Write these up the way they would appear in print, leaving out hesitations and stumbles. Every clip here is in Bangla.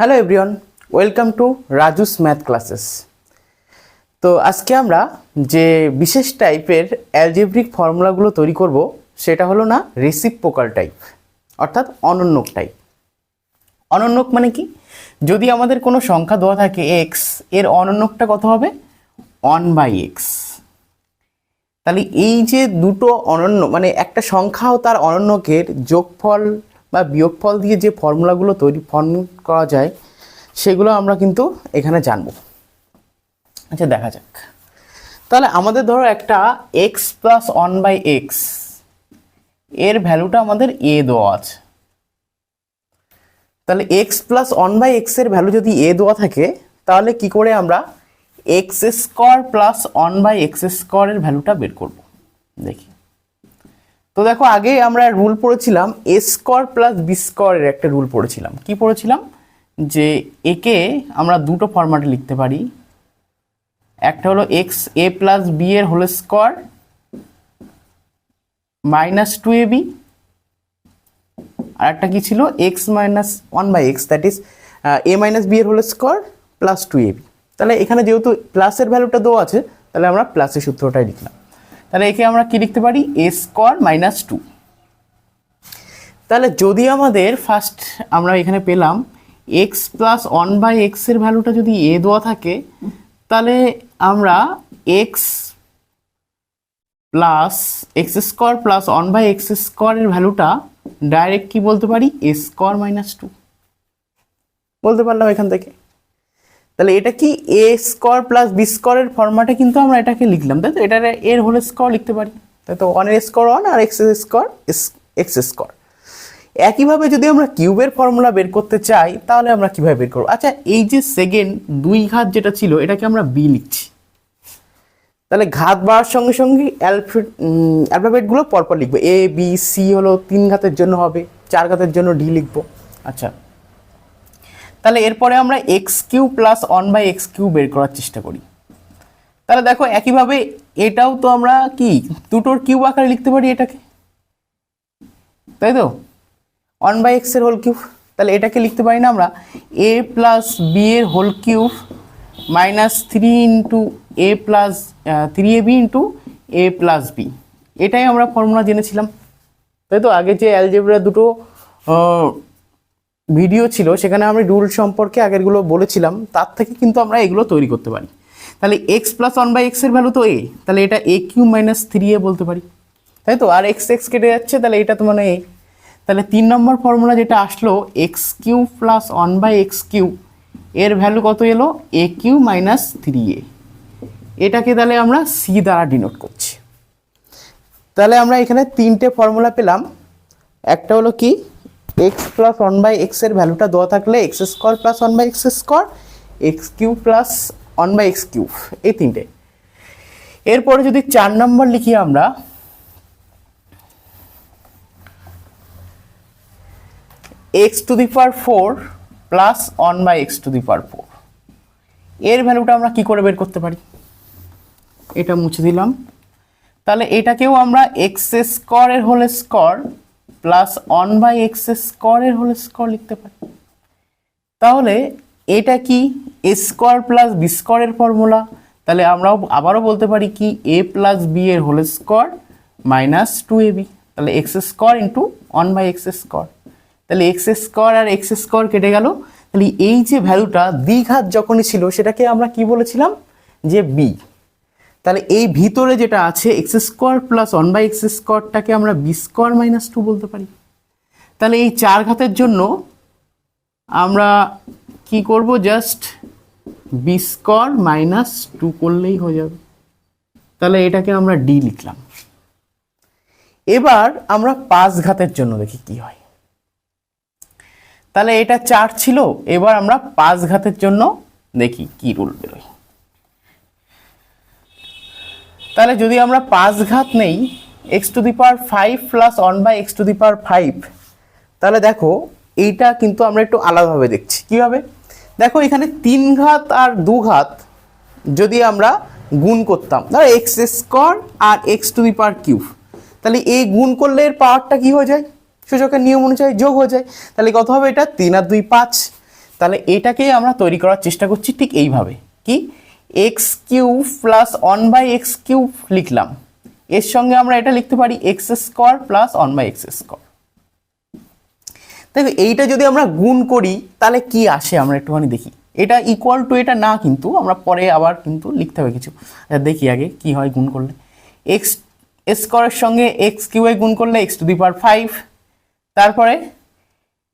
Hello everyone, welcome to Raju's math classes. তো আজকে আমরা যে বিশেষ টাইপের অ্যালজেব্রিক ফর্মুলাগুলো তৈরি করব সেটা হলো না রেসিপ্রোকাল টাইপ, অর্থাৎ অনন্যক টাইপ। অনন্যক মানে কি? যদি আমাদের কোনো সংখ্যা দেওয়া থাকে এক্স, এর অনন্যকটা কত হবে? 1/x। তাহলে এই যে দুটো অনন্য মানে একটা সংখ্যা ও তার অনন্যকের যোগফল বা বিয়োগফল দিয়ে যে ফর্মুলাগুলো ফর্ম করা যায় সেগুলো আমরা কিন্তু এখানে জানব। আচ্ছা, দেখা যাক। তাহলে আমাদের ধরো একটা x + 1/x এর ভ্যালুটা আমাদের a দেওয়া আছে। তাহলে x + 1/x এর ভ্যালু যদি a দেওয়া থাকে তাহলে কি করে আমরা x² + 1/x² এর ভ্যালুটা বের করব দেখি। তো দেখো, আগে আমরা রুল পড়েছিলাম a² + b² এর একটা রুল পড়েছিলাম। কি পড়েছিলাম? যে একে আমরা দুটো ফরম্যাটে লিখতে পারি। একটা হলো xa + b এর হোল স্কয়ার -2ab, আর একটা কি ছিল x - 1/x, that is a - b এর হোল স্কয়ার +2ab। তাহলে এখানে যেহেতু প্লাসের ভ্যালুটা দেওয়া আছে তাহলে আমরা প্লাসের সূত্রটাই লিখলাম। তাহলে একে আমরা কি লিখতে পারি? a² - 2। তাহলে যদি আমাদের ফার্স্ট আমরা এখানে পেলাম x + 1/x এর ভ্যালুটা যদি a দেওয়া থাকে তাহলে আমরা x + x² + 1/x² এর ভ্যালুটা ডাইরেক্ট কি বলতে পারি? a² - 2 বলতে পারলাম এখান থেকে। তাহলে এটা কি a² + b² এর ফরম্যাটে কিন্তু আমরা এটাকে লিখলাম, তাই তো? এটার এর হোল স্কয়ার লিখতে পারি, তাই তো? 1 এর স্কয়ার 1 আর x²। একইভাবে যদি আমরা কিউবের ফর্মুলা বের করতে চাই তাহলে আমরা কিভাবে বের করব? আচ্ছা, এই যে সেকেন্ড 2 ঘাত যেটা ছিল এটাকে আমরা b লিখছি। তাহলে ঘাত বাড়ার সঙ্গে সঙ্গে অ্যালফাবেটগুলো পরপর লিখবো। a b c হলো 3 ঘাতের জন্য হবে, 4 ঘাতের জন্য d লিখবো। আচ্ছা, তাহলে এরপরে আমরা x³ + 1/x³ বের করার চেষ্টা করি। তাহলে দেখো, একইভাবে এটাও তো আমরা কি দুটোর কিউব আকারে লিখতে পারি এটাকে, তাই তো? 1/x এর হোল কিউব। তাহলে এটাকে লিখতে পারি না আমরা a + b এর whole cube -3ab × a b। এটাই আমরা ফর্মুলা জেনেছিলাম, তাই তো? আগে যে অ্যালজেব্রা দুটো ভিডিও ছিল সেখানে আমরা রুল সম্পর্কে আগেরগুলো বলেছিলাম, তার থেকে কিন্তু আমরা এগুলো তৈরি করতে পারি। তাহলে x + 1/x এর ভ্যালু তো a, তাহলে এটা a³ - 3a বলতে পারি, তাই তো? আর x কেটে যাচ্ছে, তাহলে এটা তো মানে a। তাহলে 3 নম্বর ফর্মুলা যেটা আসলো x³ + 1/x³ এর ভ্যালু কত এলো? a³ - 3a। এটাকে তাহলে আমরা c দ্বারা ডিনোট করছি। তাহলে আমরা এখানে তিনটে ফর্মুলা পেলাম। একটা হলো কি x + 1/x এর ভ্যালুটা দেওয়া থাকলে x² + 1/x², x³ + 1/x³, এই তিনটে। এরপরে যদি 4 নম্বর লিখি আমরা x⁴ + 1/x⁴, এর ভ্যালুটা আমরা কি করে বের করতে পারি? এটা মুছে দিলাম। তাহলে এটাকেও আমরা x² এর হোল স্কয়ার + 1/x² এর হোল স্কয়ার লিখতে পারি। তাহলে এটা কি a² + b² এর ফর্মুলা। তাহলে আমরা আবারও বলতে পারি কি a + b এর হোল স্কয়ার -2ab। তাহলে x² × 1/x²। তাহলে x² আর x² কেটে গেল। তাহলে এই যে ভ্যালুটা দ্বিঘাত যখনই ছিল সেটাকে আমরা কি বলেছিলাম? যে b। তাহলে এই ভিতরে যেটা আছে x² + 1/x²টাকে আমরা b² - 2 বলতে পারি। তাহলে এই 4 ঘাতের জন্য আমরা কি করব? জাস্ট b² - 2 করলেই হয়ে যাবে। তাহলে এটাকে আমরা d লিখলাম। এবার আমরা 5 ঘাতের জন্য দেখি কি হয়। তাহলে এটা 4 ছিল, এবার আমরা 5 ঘাতের জন্য দেখি কি রুল বেরোয়। তাহলে যদি আমরা 5 ঘাত নেই x⁵ + 1/x⁵, তাহলে দেখো এইটা কিন্তু আমরা একটু আলাদাভাবে দেখছি। কিভাবে? দেখো, এখানে 3 ঘাত আর 2 ঘাত যদি আমরা গুণ করতাম, ধরো x² আর x⁵, তাহলে এই গুণ করলে এর পাওয়ারটা কি হয়ে যায়? সূচকের নিয়ম অনুযায়ী যোগ হয়ে যায়। তাহলে কত হবে? এটা 3 আর 2 5। তাহলে এটাকে আমরা তৈরি করার চেষ্টা করছি ঠিক এইভাবে, কি x cube plus 1/x cube লিখলাম, এর সঙ্গে আমরা এটা লিখতে পারি x square plus 1/x square. দেখো এইটা যদি আমরা গুণ করি তাহলে কি আসে আমরা একটুখানি দেখি। এটা ইকুয়াল টু এটা না, কিন্তু আমরা পরে আবার কিন্তু লিখতে হবে কিছু। দেখি আগে কি হয় গুণ করলে। এক্স স্কোয়ারের সঙ্গে এক্স কিউবে গুণ করলে x⁵, তারপরে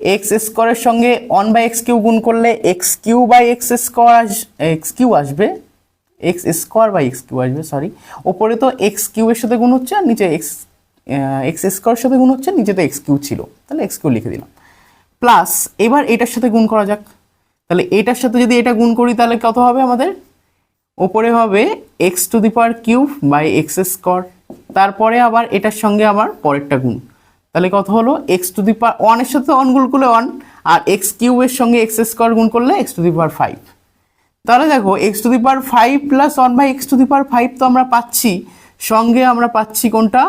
এক্স স্কোয়ারের সঙ্গে 1/x কিউব গুণ করলে x³ আসবে, x²/x³ আসবে, সরি। ওপরে তো x³ এর সাথে গুণ হচ্ছে আর নিচে এক্স স্কোয়ারের সাথে গুণ হচ্ছে, নিচে তো x³ ছিল, তাহলে x³ লিখে দিলাম। প্লাস এবার এটার সাথে গুণ করা যাক, তাহলে এটার সাথে যদি এটা গুণ করি তাহলে কত হবে আমাদের, ওপরে হবে x⁵/x², তারপরে আবার এটার সঙ্গে আবার পরেরটা গুণ, তাহলে কত হলো x⁵, এর সাথে 1 গুণ করলে 1, আর x³ এর সঙ্গে x² গুণ করলে x⁵। তাহলে দেখো x⁵ প্লাস 1/x⁵ তো আমরা পাচ্ছি, সঙ্গে আমরা পাচ্ছি কোনটা,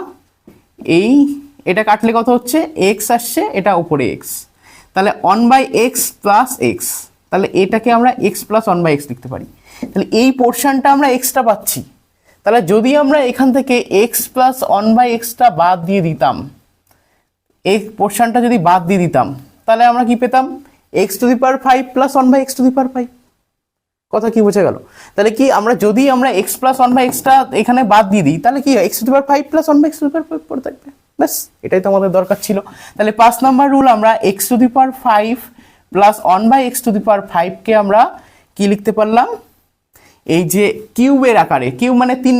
এটা কাটলে কত হচ্ছে x আসছে, এটা উপরে x, তাহলে 1/x প্লাস x, তাহলে এটাকে আমরা x প্লাস 1/x লিখতে পারি। তাহলে এই পোর্শনটা আমরা এক্সটা পাচ্ছি, তাহলে যদি আমরা এখান থেকে x প্লাস 1/xটা বাদ দিয়ে দিতাম, এই পোর্শনটা যদি বাদ দিয়ে দিতাম তাহলে আমরা কি পেতাম, x⁵ প্লাস 1/x⁵। কথা কি বোঝা গেল? তাহলে কি আমরা যদি আমরা x প্লাস 1/xটা এখানে বাদ দিয়ে দিই তাহলে কি x⁵ প্লাস 1/x⁵ পড়ে থাকবে, ব্যাস এটাই তো আমাদের দরকার ছিল। তাহলে 5 নম্বর রুল, আমরা x⁵ প্লাস 1/x⁵ কে আমরা কি লিখতে পারলাম, এই যে কিউবের আকারে, কিউব মানে 3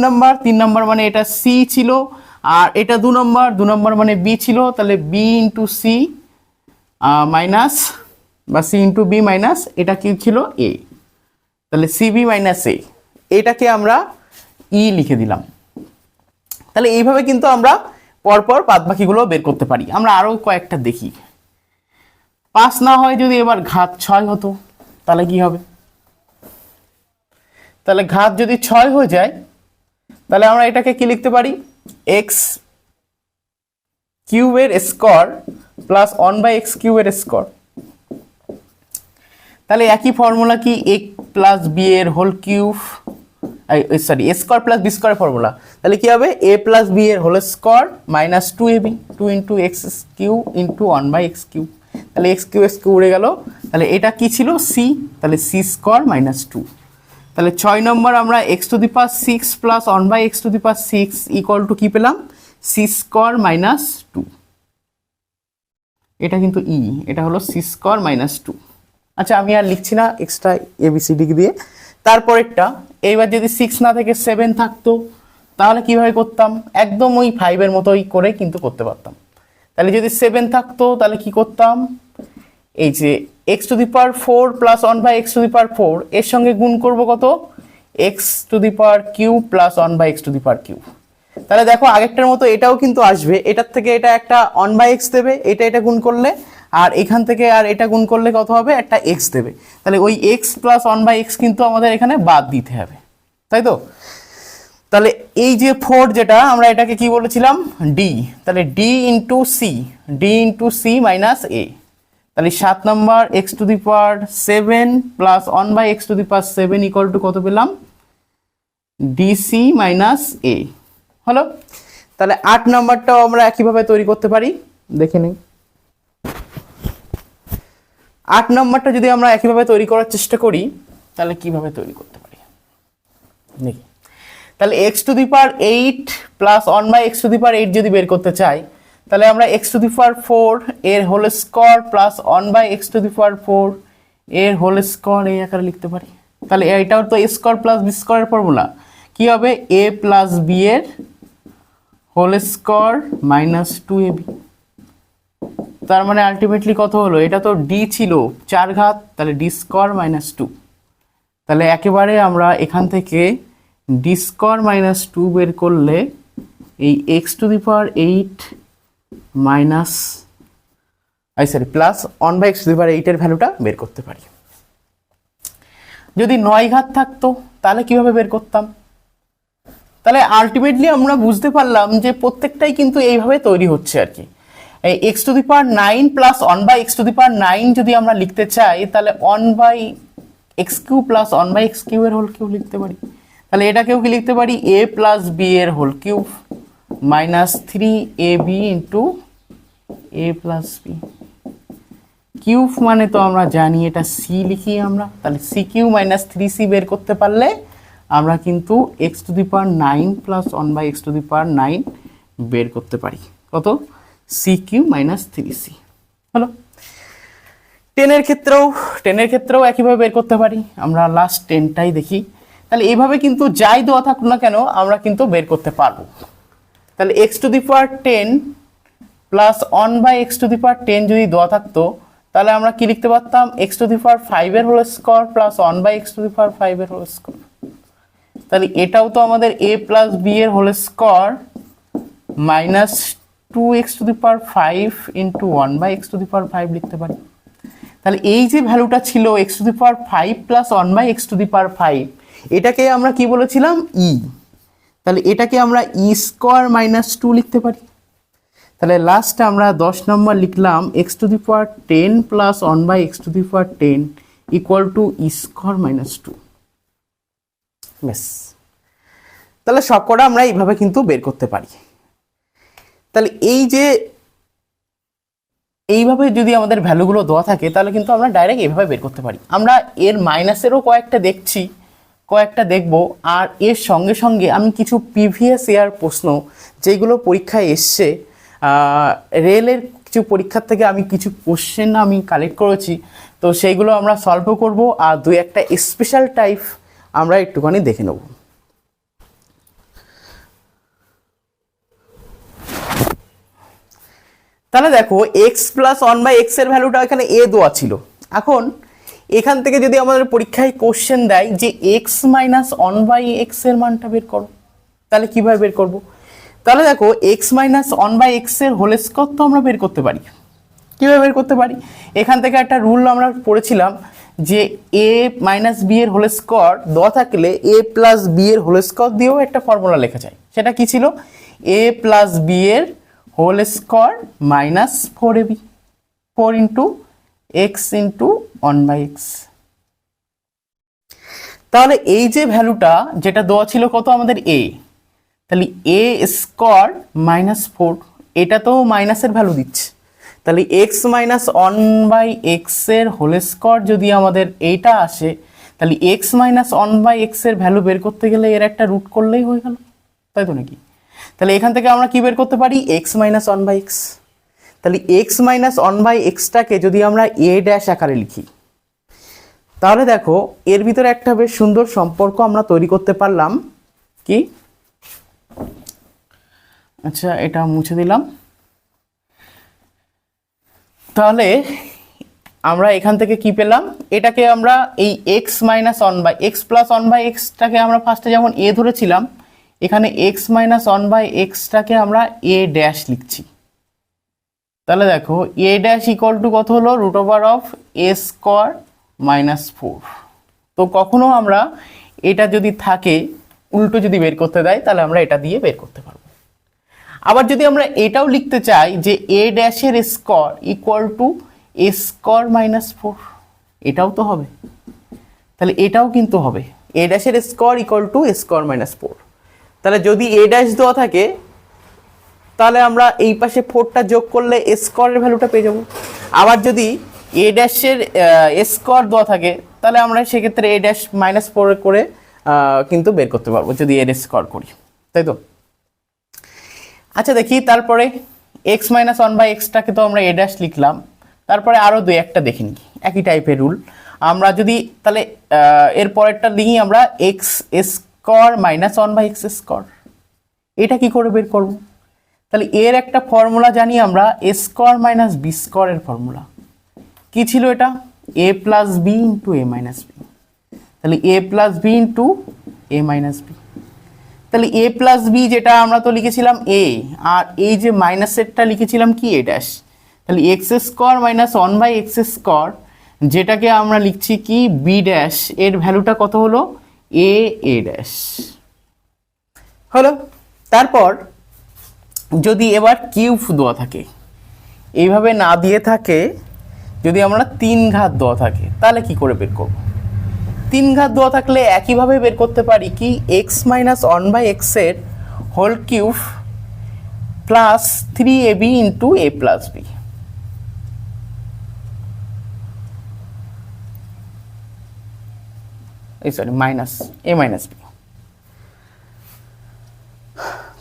নম্বর মানে এটা c ছিল, আর এটা 2 নম্বর মানে b ছিল, তাহলে b ইন্টু সি মাইনাস বা c ইন্টু বি মাইনাস এটা কি ছিল a, তাহলে সিবি মাইনাস এ, এটাকে আমরা ই লিখে দিলাম। তাহলে এইভাবে কিন্তু আমরা পরপর বাদবাকিগুলো বের করতে পারি। আমরা আরো কয়েকটা দেখি। 5 না হয় যদি এবার ঘাত 6 হতো তাহলে কি হবে, তাহলে ঘাত যদি 6 হয়ে যায় তাহলে আমরা এটাকে কি লিখতে পারি, x³ এর স্কয়ার প্লাস 1/x³ এর স্কয়ার। তাহলে একই ফর্মুলা কি a প্লাস b এর whole cube, sorry a square plus b square formula, তাহলে কি হবে a প্লাস b এর whole square minus 2ab, 2 into x³ into 1/x³, তাহলে x³ উড়ে গেল, তাহলে এটা কি ছিল c, তাহলে c² মাইনাস 2। তাহলে 6 নম্বর আমরা x⁶ plus 1/x⁶ equal to কি পেলাম, c² মাইনাস 2, এটা কিন্তু ই, এটা হলো c² মাইনাস 2। আচ্ছা আমি আর লিখছি না এক্সট্রা ABCD দিয়ে। তারপরেরটা, এইবার যদি 6 না থেকে 7 থাকতো তাহলে কিভাবে করতাম, একদম ওই 5 এর মতোই করে কিন্তু করতে পারতাম। তাহলে যদি 7 থাকতো তাহলে কি করতাম, এই যে x⁴ প্লাস 1/x⁴ এর সঙ্গে গুণ করব কত, x³ প্লাস 1/x⁵। তাহলে দেখো আগেরটার মতো এটাও কিন্তু আসবে, এটার থেকে এটা একটা 1/x দেবে, এটা গুণ করলে, আর এখান থেকে আর এটা গুণ করলে কত হবে, একটা x দেবে, তাহলে ওই x প্লাস 1/x কিন্তু আমাদের এখানে বাদ দিতে হবে, তাই তো। তাহলে এই যে 4 যেটা আমরা এটাকে কি বলেছিলাম, d, তাহলে d into c minus a, তাহলে 7 নম্বর x⁷ plus 1/x⁷ equal to কত পেলাম, dc মাইনাস a হলো। তাহলে 8 নম্বরটাও আমরা একইভাবে তৈরি করতে পারি, দেখে নিই। 8 নম্বরটা যদি আমরা একইভাবে তৈরি করার চেষ্টা করি তাহলে কিভাবে তৈরি করতে পারি দেখি। তাহলে x⁸ প্লাস 1/x⁸ যদি বের করতে চাই তাহলে আমরা x⁴ এর হোল স্কয়ার প্লাস 1/x⁴ এর হোল স্কয়ার এই আকারে লিখতে পারি। তাহলে এটাও তো a স্কয়ার প্লাস b স্কয়ারের ফর্মুলা, কি হবে a প্লাস b এর হোল স্কয়ার মাইনাস 2ab। তার মানে আলটিমেটলি কত হলো, এটা তো d ছিল 4 ঘাত, তাহলে d² মাইনাস 2। তাহলে একেবারে আমরা এখান থেকে d² মাইনাস 2 বের করলে এই x⁸ মাইনাস প্লাস 1/x⁸ এর ভ্যালুটা বের করতে পারি। যদি 9 ঘাত থাকতো তাহলে কিভাবে বের করতাম, তাহলে আলটিমেটলি আমরা বুঝতে পারলাম যে প্রত্যেকটাই কিন্তু এইভাবে তৈরি হচ্ছে আর কি। এই x to the power 9 plus 1 by x to the power 9 যদি আমরা লিখতে চাই তাহলে 1 by x cube plus 1 by x কিউবের হোল কিউব লিখতে পারি। তাহলে এটাকেও কি লিখতে পারি এ প্লাস বি এর whole cube minus 3ab into a plus b cube মানে তো আমরা জানি এটা সি লিখি আমরা, তাহলে সি কিউ মাইনাস 3c বের করতে পারলে আমরা কিন্তু x to the power 9 plus 1 by x to the power 9 বের করতে পারি। কত? C cube minus 3c। হলো। 10 এর ক্ষেত্রেও একইভাবে বের করতে পারি। আমরা লাস্ট 10টাই দেখি। তাহলে এইভাবে কিন্তু যাই দেওয়া থাকুক না কেন আমরা কিন্তু বের করতে পারবো। তাহলে x to the power 10 plus 1 by x to the power 10 যদি দেওয়া থাকতো তাহলে আমরা কি লিখতে পারতাম এক্স টু দি পাওয়ার 5 এর whole square plus 1 by x to the power 5 এর হোল স্কয়ার। তাহলে এটাও তো আমাদের a প্লাস বি এর whole square minus 2x to the power 5 into 1 by x to the power 5 লিখতে পারি। তাহলে এই যে ভ্যালুটা ছিল x to the power 5 plus 1 by x to the power 5 এটাকে আমরা কি বলেছিলাম ই, তাহলে এটাকে আমরা ই স্কয়ার মাইনাস 2 লিখতে পারি। তাহলে লাস্টে আমরা 10 নম্বর লিখলাম x to the power 10 plus 1 by x to the power 10 equal to e square minus 2। ব্যাস, তাহলে সবকটা আমরা এইভাবে কিন্তু বের করতে পারি। তাহলে এই যে এইভাবে যদি আমাদের ভ্যালুগুলো দেওয়া থাকে তাহলে কিন্তু আমরা ডাইরেক্ট এইভাবে বের করতে পারি। আমরা এর মাইনাসেরও কয়েকটা দেখছি, কয়েকটা দেখব, আর এর সঙ্গে সঙ্গে আমি কিছু প্রিভিয়াস ইয়ার প্রশ্ন যেগুলো পরীক্ষায় এসছে রেলের কিছু পরীক্ষার থেকে আমি কিছু কোশ্চেন আমি কালেক্ট করেছি, তো সেইগুলো আমরা সলভও করব আর দুই একটা স্পেশাল টাইপ আমরা একটুখানি দেখে নেব। তাহলে দেখো এক্স প্লাস 1 বাই এক্স এর ভ্যালুটা এখানে এ দেওয়া ছিল। এখন এখান থেকে যদি আমাদের পরীক্ষায় কোশ্চেন দেয় যে এক্স মাইনাস 1 বাই এক্স এর মানটা বের করো, তাহলে কিভাবে বের করব? তাহলে দেখো এক্স মাইনাস 1 বাই এক্স এর হোল স্কয়ার তো আমরা বের করতে পারি। কিভাবে বের করতে পারি? এখান থেকে একটা রুল আমরা পড়েছিলাম যে এ মাইনাস বি এর হোল স্কয়ার দেওয়া থাকলে এ প্লাস বি এর হোল স্কয়ার দিয়েও একটা ফর্মুলা লেখা যায়। সেটা কি ছিল? এ প্লাস বি এর whole square minus 4ab 4 into x into 1 by x. তাহলে এই যে ভ্যালুটা যেটা দেওয়া ছিল কত আমাদের এ, তাহলে এ স্কয়ার মাইনাস 4 এটা তো মাইনাসের ভ্যালু দিচ্ছে, তাহলে এক্স মাইনাস 1 বাই এক্স এর হোল স্কয়ার যদি আমাদের এইটা আসে তাহলে এক্স মাইনাস 1 বাই এক্স এর ভ্যালু বের করতে গেলে এর একটা রুট করলেই হয়ে গেল, তাই তো নাকি? তাহলে এখান থেকে আমরা কি বের করতে পারি? X minus 1 by x. তাহলে এক্স মাইনাস 1 বাই এক্সটাকে যদি আমরা এ ড্যাশ আকারে লিখি তাহলে দেখো এর ভিতরে একটা বেশ সুন্দর সম্পর্ক আমরা তৈরি করতে পারলাম। কি? আচ্ছা এটা মুছে দিলাম। তাহলে আমরা এখান থেকে কি পেলাম? এটাকে আমরা এই x minus 1 by x plus 1 by এক্সটাকে আমরা ফার্স্টে যেমন এ ধরেছিলাম, এখানে এক্স মাইনাস 1 বাই এক্সটাকে আমরা এ ড্যাশ লিখছি। তাহলে দেখো এ ড্যাশ ইকুয়াল টু কত হলো? Root over of a square minus 4। তো কখনো আমরা এটা যদি থাকে উল্টো যদি বের করতে দেয় তাহলে আমরা এটা দিয়ে বের করতে পারবো। আবার যদি আমরা এটাও লিখতে চাই যে এ ড্যাশের square equal to A square minus 4, এটাও তো হবে। তাহলে এটাও কিন্তু হবে এ ড্যাশের square equal to A square minus 4। তাহলে যদি এ ড্যাশ দেওয়া থাকে তাহলে আমরা এই পাশে 4টা যোগ করলে এ স্কয়ারের ভ্যালুটা পেয়ে যাব। আবার যদি এ ড্যাশের স্কয়ার দেওয়া থাকে তাহলে আমরা সেক্ষেত্রে এ ড্যাশ মাইনাস 4 করে কিন্তু বের করতে পারবো যদি এর স্কয়ার করি, তাই তো? আচ্ছা দেখি তারপরে এক্স মাইনাস 1 বাই এক্সটাকে তো আমরা এ ড্যাশ লিখলাম, তারপরে আরও দুই একটা দেখে নিই একই টাইপের রুল। আমরা যদি তাহলে এর পরেরটা লিখি আমরা x square minus 1 by x square, এটা কি করে বের করব? তাহলে এর একটা ফর্মুলা জানি আমরা এ স্কয়ার মাইনাস বি স্কয়ারের ফর্মুলা কি ছিল? এটা এ প্লাস বি ইন্টু এ মাইনাস বি। তাহলে এ প্লাস বি ইন্টু এ মাইনাস বি। তাহলে এ প্লাস বি যেটা আমরা তো লিখেছিলাম এ, আর এই যে মাইনাসেরটা লিখেছিলাম কি এ ড্যাশ। তাহলে x square minus 1 by x square যেটাকে আমরা লিখছি কি বি ড্যাশ, এর ভ্যালুটা কত হলো? এ এ ড্যাশ হলো। তারপর যদি এবার কিউব দেওয়া থাকে, এইভাবে না দিয়ে থাকে, যদি আমরা 3 ঘাত দেওয়া থাকে তাহলে কি করে বের করব? 3 ঘাত দেওয়া থাকলে একইভাবে বের করতে পারি কি এক্স মাইনাস 1/x এর whole cube plus 3ab into a plus b. Sorry minus a minus b.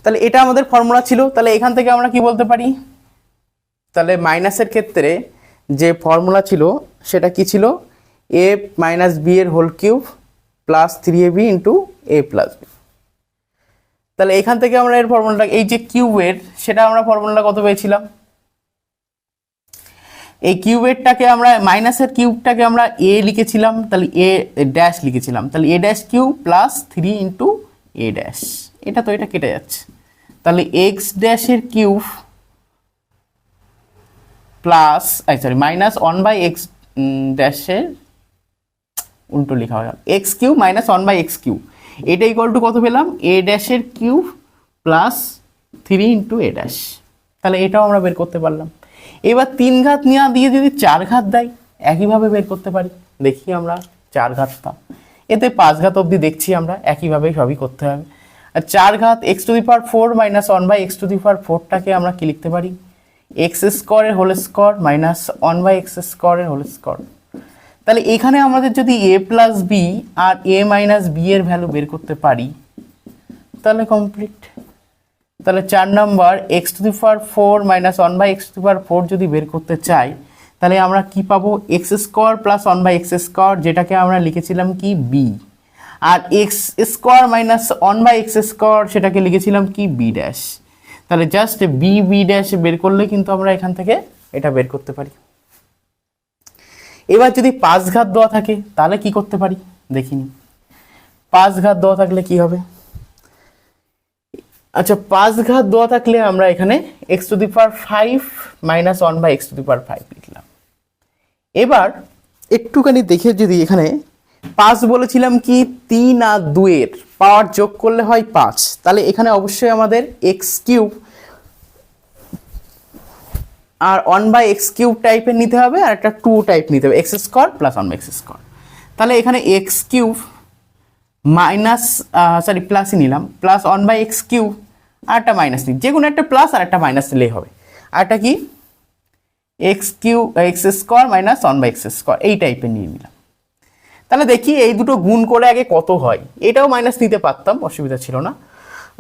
তাহলে এটা আমাদের ফর্মুলা ছিল। তাহলে এখান থেকে আমরা কি বলতে পারি? তাহলে মাইনাসের ক্ষেত্রে যে ফর্মুলা ছিল সেটা কি ছিল? a মাইনাস বি এর whole cube plus 3ab into a plus b. তাহলে এখান থেকে আমরা এর ফর্মুলাটা, এই যে কিউবের, সেটা আমরা ফর্মুলাটা কত পেয়েছিলাম? এই কিউবেরটাকে আমরা, মাইনাসের কিউবটাকে আমরা a লিখেছিলাম, তাহলে a ড্যাশ লিখেছিলাম, তাহলে a dash cube plus 3 into a dash. এটা তো এটা কেটে যাচ্ছে, তাহলে এক্স ড্যাশের cube plus sorry minus 1/x ড্যাশের উল্টো লেখা হয়ে গেল, x cube minus 1/x cube. এটা ইকুয়াল টু কত পেলাম? a ড্যাশের cube plus 3 into a dash. তাহলে এটাও আমরা বের করতে পারলাম। এবার 3 ঘাত নেওয়া দিয়ে যদি 4 ঘাত দেয় একইভাবে বের করতে পারি। দেখি আমরা 4 ঘাতটা, এতে 5 ঘাত অবধি দেখছি আমরা, একইভাবে সবই করতে হবে। আর 4 ঘাত x to the power 4 minus 1/x to the power 4টাকে আমরা কি লিখতে পারি? এক্স স্কোয়ারের হোল স্কোয়ার মাইনাস 1/x স্কোয়ারের হোল স্কোয়ার। তাহলে এখানে আমাদের যদি a প্লাস বি আর a মাইনাস বি এর ভ্যালু বের করতে পারি তাহলে কমপ্লিট। তাহলে 4 number x to the power 4 minus 1/x to the power 4 যদি বের করতে চাই তাহলে আমরা কি পাবো? X square plus 1/x square, যেটাকে আমরা লিখেছিলাম কি বি, আর x square minus 1/x square সেটাকে লিখেছিলাম কি বি ড্যাশ। তাহলে জাস্ট বি ড্যাশ বের করলে কিন্তু আমরা এখান থেকে এটা বের করতে পারি। এবার যদি 5 ঘাত দেওয়া থাকে তাহলে কি করতে পারি দেখিনি। 5 ঘাত দেওয়া থাকলে কি হবে? আচ্ছা, 5 ঘাত দেওয়া থাকলে আমরা এখানে x to the power 5 minus 1/x to the power 5 লিখলাম। এবার একটুখানি দেখে, যদি এখানে 5 বলেছিলাম কি 3 আর 2 এর পাওয়ার যোগ করলে হয় 5, তাহলে এখানে অবশ্যই আমাদের x কিউব আর 1/x কিউব টাইপের নিতে হবে, আর একটা 2 টাইপ নিতে হবে, x square plus 1/x square. তাহলে এখানে x কিউব মাইনাস প্লাসই নিলাম, প্লাস 1/x কিউব আর একটা মাইনাস নিই, যে কোনো একটা প্লাস আর একটা মাইনাস নিলেই হবে। আর একটা কি x cube x square minus 1/x square, এই টাইপের নিয়ে নিলাম। তাহলে দেখি এই দুটো গুণ করে আগে কত হয়। এটাও মাইনাস নিতে পারতাম, অসুবিধা ছিল না।